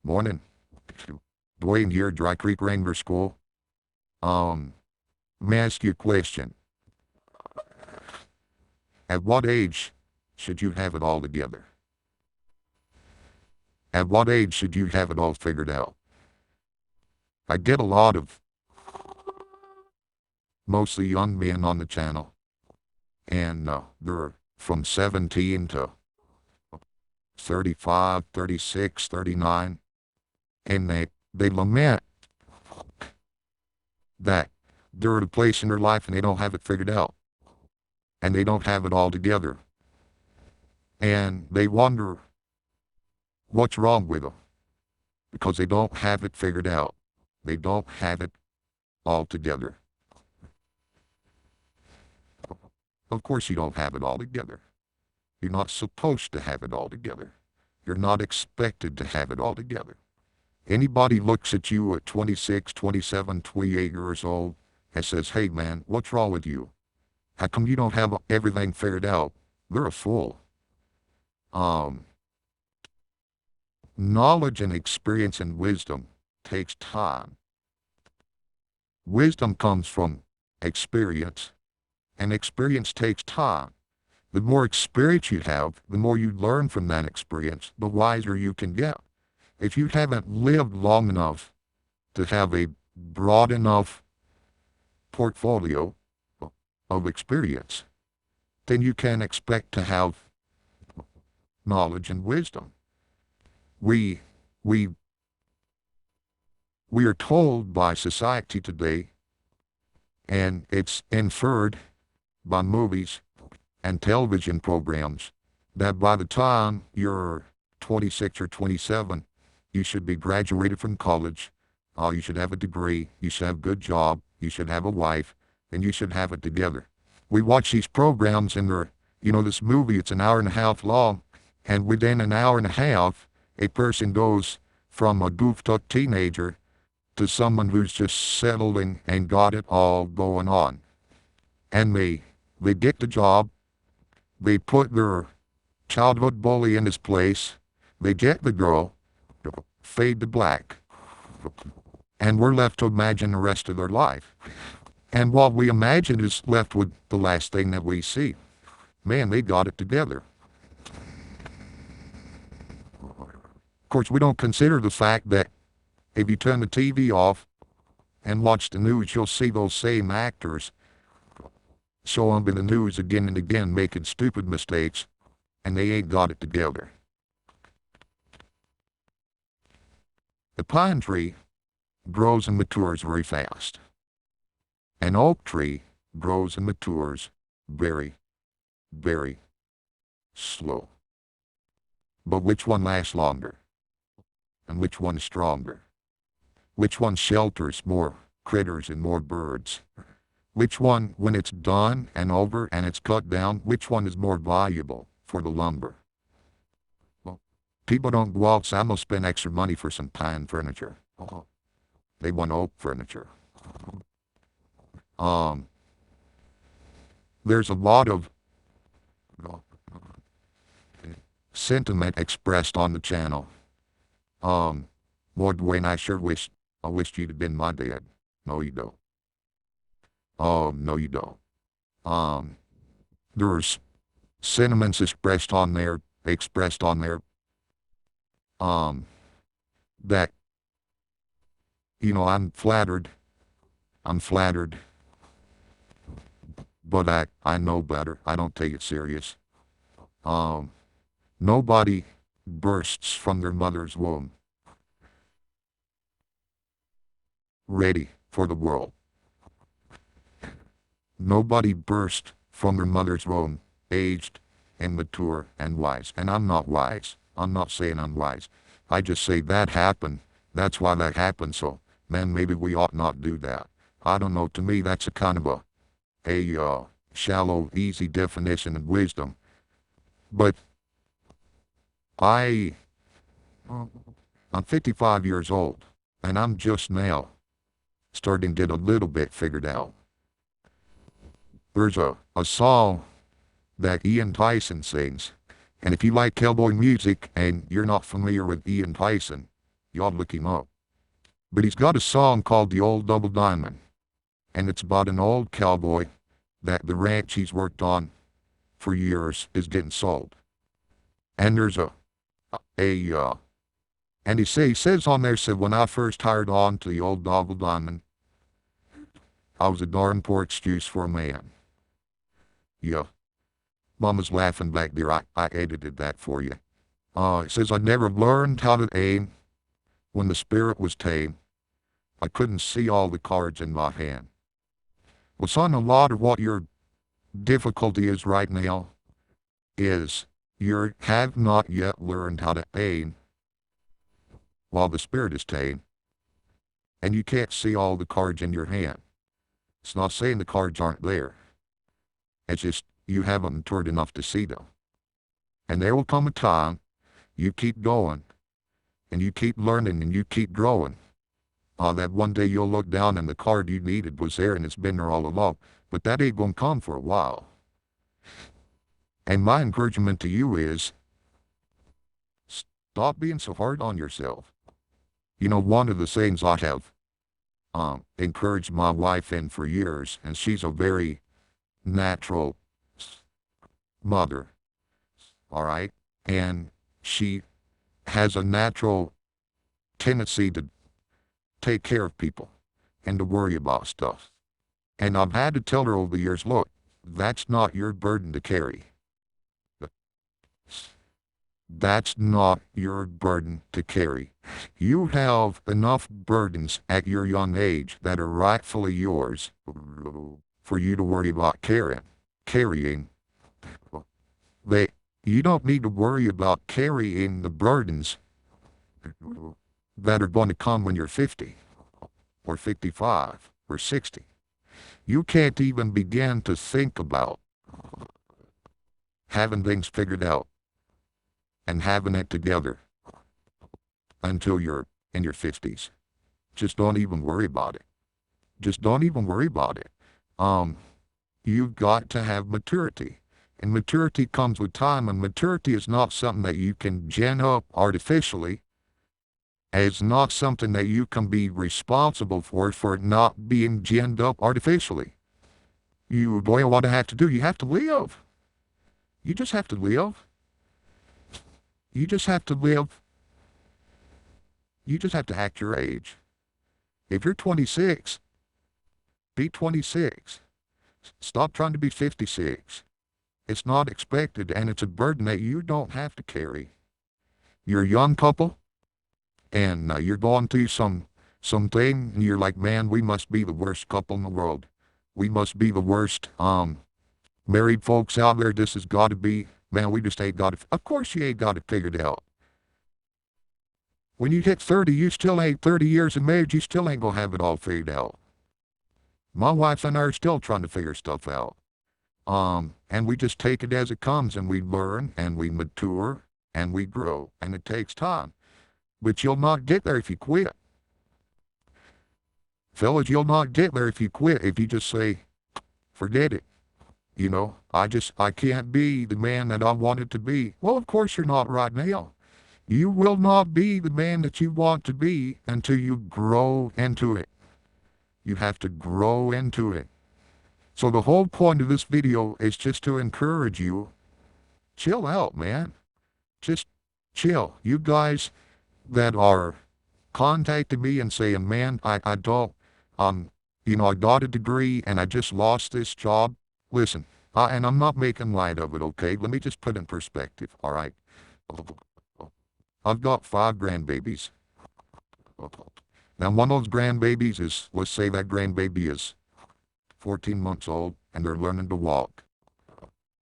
Morning. Dwayne here, Dry Creek Wrangler School. Let me ask you a question. At what age should you have it all together? At what age should you have it all figured out? I get a lot of mostly young men on the channel, and they're from 17 to 35, 36, 39, and they lament that they're at a place in their life and they don't have it figured out, and they don't have it all together, and they wonder what's wrong with them because they don't have it figured out. They don't have it all together. Of course you don't have it all together. You're not supposed to have it all together. You're not expected to have it all together. Anybody looks at you at 26, 27, 28 years old and says, "Hey man, what's wrong with you? How come you don't have everything figured out?" They're a fool. Knowledge and experience and wisdom takes time. Wisdom comes from experience, and experience takes time. The more experience you have, the more you learn from that experience, the wiser you can get. If you haven't lived long enough to have a broad enough portfolio of experience, then you can expect to have knowledge and wisdom. We are told by society today, and it's inferred by movies and television programs, that by the time you're 26 or 27, you should be graduated from college, you should have a degree, you should have a good job, you should have a wife, and you should have it together. We watch these programs and this movie, it's an hour and a half long, and within an hour and a half, a person goes from a goofed up teenager to someone who's just settled and got it all going on. And they get the job, they put their childhood bully in his place, they get the girl, fade to black, and we're left to imagine the rest of their life. And what we imagine is left with the last thing that we see. Man, they got it together. Of course, we don't consider the fact that if you turn the TV off and watch the news, you'll see those same actors show up in the news again and again making stupid mistakes, and they ain't got it together. The pine tree grows and matures very fast. An oak tree grows and matures very, very slow. But which one lasts longer? And which one is stronger? Which one shelters more critters and more birds? Which one, when it's done and over and it's cut down, which one is more valuable for the lumber? Well, people don't go out, so I'm going to spend extra money for some pine furniture. They want oak furniture. There's a lot of sentiment expressed on the channel. Lord Dwayne, I wished you'd have been my dad. No, you don't. Oh, no, you don't. There's sentiments expressed on there, that, I'm flattered, but I know better. I don't take it serious. Nobody bursts from their mother's womb ready for the world. Nobody burst from their mother's womb aged and mature and wise. And I'm not wise. I'm not saying I'm wise. I just say that happened. That's why that happened. So, man, maybe we ought not do that. I don't know. To me, that's a kind of a shallow, easy definition of wisdom. But I'm 55 years old, and I'm just now starting to get a little bit figured out. There's a song that Ian Tyson sings, and if you like cowboy music and you're not familiar with Ian Tyson, Y'all look him up. But he's got a song called The Old Double Diamond. And it's about an old cowboy that the ranch he's worked on for years is getting sold. And there's and he says on there, said, when I first hired on to the old Double Diamond, I was a darn poor excuse for a man. Yeah. Mama's laughing back there. I edited that for you. It says, I never learned how to aim when the spirit was tame. I couldn't see all the cards in my hand. Well, son, a lot of what your difficulty is right now is you have not yet learned how to aim while the spirit is tame, and you can't see all the cards in your hand. It's not saying the cards aren't there. It's just you haven't matured enough to see them. And there will come a time you keep going, and you keep learning, and you keep growing. That one day you'll look down and the card you needed was there and it's been there all along. But that ain't gonna come for a while. And my encouragement to you is, stop being so hard on yourself. You know, one of the things I have encouraged my wife in for years, and she's a very natural mother, all right? And she has a natural tendency to take care of people and to worry about stuff. And I've had to tell her over the years, look, that's not your burden to carry. That's not your burden to carry. You have enough burdens at your young age that are rightfully yours for you to worry about carrying. You don't need to worry about carrying the burdens that are going to come when you're 50 or 55 or 60. You can't even begin to think about having things figured out and having it together until you're in your 50s. Just don't even worry about it. Just don't even worry about it. You've got to have maturity. And maturity comes with time, and maturity is not something that you can gen up artificially. It's not something that you can be responsible for it not being ginned up artificially. What do you have to do? You have to live. You just have to live. You just have to live. You just have to act your age. If you're 26, be 26. Stop trying to be 56. It's not expected, and it's a burden that you don't have to carry. You're a young couple, and you're going through something, and you're like, man, we must be the worst couple in the world. We must be the worst married folks out there. This has got to be, man, we just ain't got it. Of course you ain't got it figured out. When you hit 30, you still ain't 30 years of marriage, you still ain't gonna have it all figured out. My wife and I are still trying to figure stuff out. And we just take it as it comes, and we learn, and we mature, and we grow, and it takes time. But you'll not get there if you quit. Fellas, you'll not get there if you quit, if you just say, forget it. You know, I can't be the man that I wanted to be. Well, of course you're not right now. You will not be the man that you want to be until you grow into it. You have to grow into it. So the whole point of this video is just to encourage you, chill out, man. Just chill. You guys that are contacting me and saying, man, I got a degree and I just lost this job. Listen, and I'm not making light of it, okay? Let me just put it in perspective, all right? I've got 5 grandbabies. Now, one of those grandbabies is, let's say that grandbaby is 14 months old, and they're learning to walk,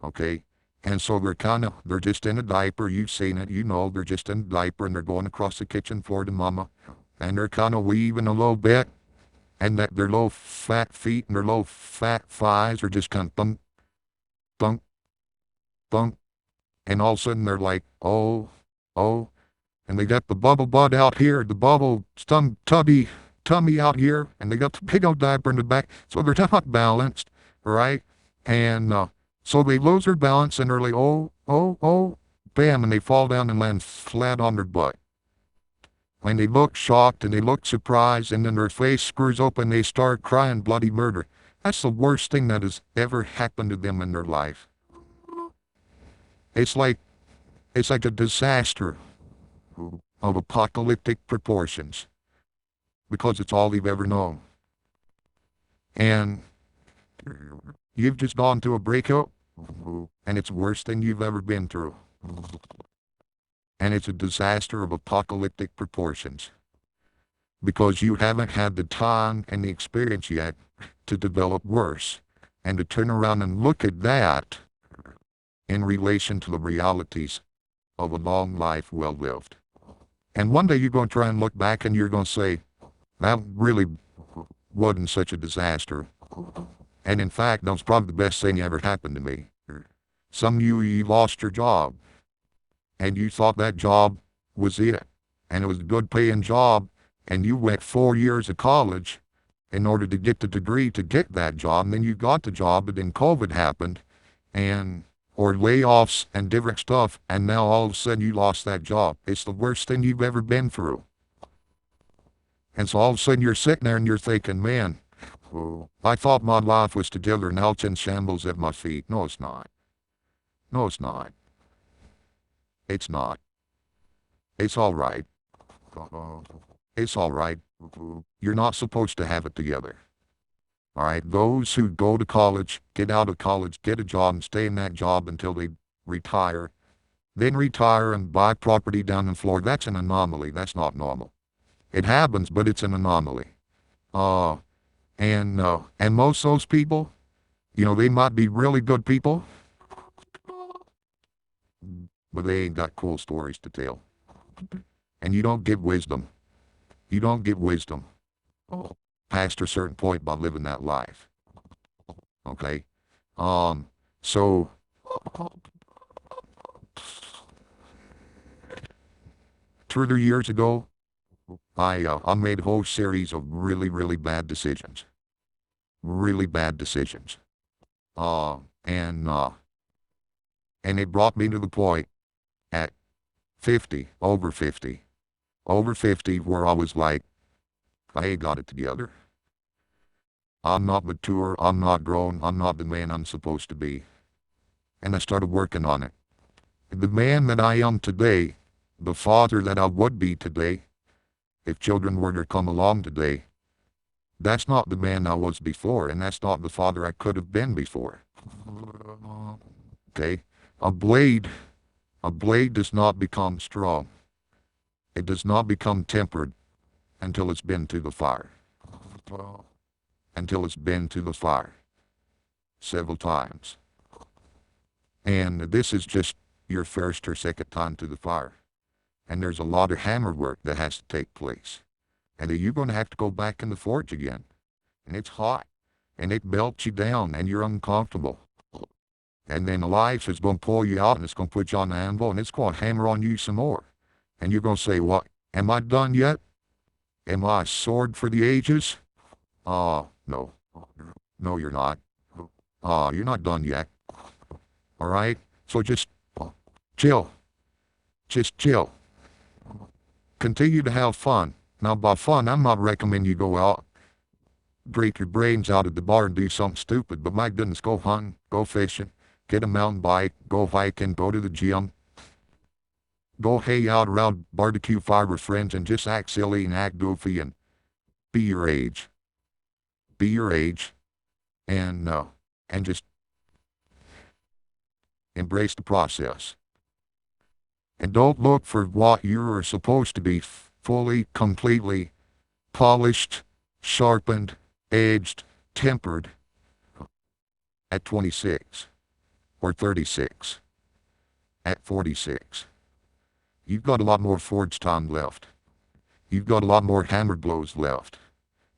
okay? And so they're just in a diaper. You've seen it, you know, they're just in a diaper, and they're going across the kitchen floor to mama, and they're kind of weaving a little bit, and that their little fat feet and their little fat thighs are just kind of thunk, thunk, thunk, and all of a sudden they're like, oh, and they got the bubble butt out here, the bubble tummy out here, and they got the big old diaper in the back, so they're not balanced, right? And so they lose their balance, and they're like, oh, bam, and they fall down and land flat on their butt. And they look shocked and they look surprised, and then their face screws open, they start crying bloody murder. That's the worst thing that has ever happened to them in their life. It's like a disaster of apocalyptic proportions, because it's all they've ever known. And you've just gone through a breakup, and it's worse than you've ever been through. And it's a disaster of apocalyptic proportions, because you haven't had the time and the experience yet to develop worse, and to turn around and look at that in relation to the realities of a long life well lived. And one day you're going to try and look back and you're going to say, that really wasn't such a disaster. And in fact, that was probably the best thing ever happened to me. Some of you lost your job, and you thought that job was it, and it was a good paying job, and you went 4 years of college in order to get the degree to get that job, and then you got the job, but then COVID happened, or layoffs and different stuff, and now all of a sudden you lost that job. It's the worst thing you've ever been through. And so all of a sudden you're sitting there and you're thinking, man, I thought my life was together and now it's in shambles at my feet. No, it's not. No, it's not. It's not. It's all right. It's all right. You're not supposed to have it together. All right, those who go to college, get out of college, get a job, and stay in that job until they retire, then retire and buy property down in Florida, that's an anomaly. That's not normal. It happens, but it's an anomaly. And most of those people, they might be really good people, but they ain't got cool stories to tell. And you don't get wisdom. You don't get wisdom past a certain point by living that life. Okay? So 2 or 3 years ago, I made a whole series of really, really bad decisions. Really bad decisions. And it brought me to the point at 50, over 50, where I was like, I ain't got it together. I'm not mature, I'm not grown, I'm not the man I'm supposed to be. And I started working on it. The man that I am today, the father that I would be today, if children were to come along today, that's not the man I was before, and that's not the father I could have been before. Okay? A blade does not become strong. It does not become tempered until it's been to the fire. Until it's been to the fire several times. And this is just your first or second time to the fire. And there's a lot of hammer work that has to take place. And then you're going to have to go back in the forge again. And it's hot. And it melts you down and you're uncomfortable. And then life is going to pull you out and it's going to put you on the anvil and it's going to hammer on you some more. And you're going to say, what? Am I done yet? Am I a sword for the ages? No. No, you're not. You're not done yet. All right? So just chill. Just chill. Continue to have fun. Now, by fun, I'm not recommending you go out, break your brains out at the bar and do something stupid, but my goodness, go hunting, go fishing, get a mountain bike, go hiking, go to the gym, go hang out around barbecue fire with friends and just act silly and act goofy and be your age. Be your age and just embrace the process. And don't look for what you're supposed to be fully, completely polished, sharpened, edged, tempered at 26 or 36, at 46. You've got a lot more forge time left. You've got a lot more hammer blows left.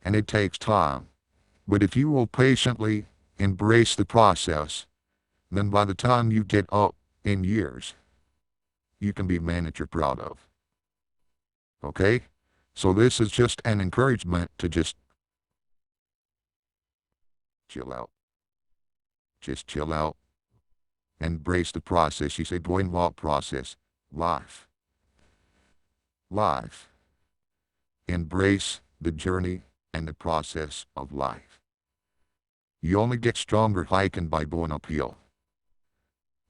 And it takes time. But if you will patiently embrace the process, then by the time you get up in years, you can be a man that you're proud of. Okay? So this is just an encouragement to just chill out. Just chill out. Embrace the process. You say, Dwayne, what process? Life. Life. embrace the journey and the process of life. You only get stronger hiking by going uphill.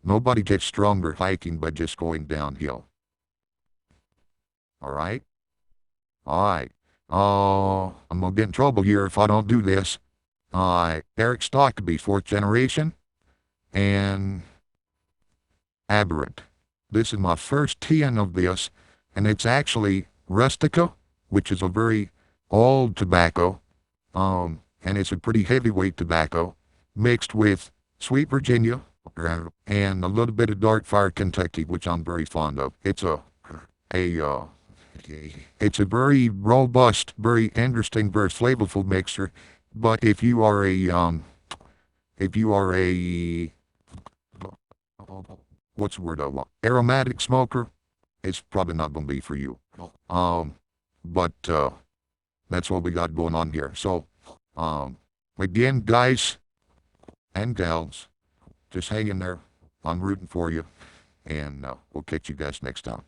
Nobody gets stronger hiking by just going downhill. Alright? Alright. Oh, I'm gonna get in trouble here if I don't do this. Eric Stockby, 4th generation, and Aberrant. This is my first tin of this, and it's actually Rustica, which is a very old tobacco, and it's a pretty heavyweight tobacco, mixed with Sweet Virginia, and a little bit of Dark Fire Kentucky, which I'm very fond of. It's a very robust, very interesting, very flavorful mixture. But if you are what's the word I want? Aromatic smoker, it's probably not going to be for you. But that's what we got going on here. So, again, guys and gals, just hang in there. I'm rooting for you, and we'll catch you guys next time.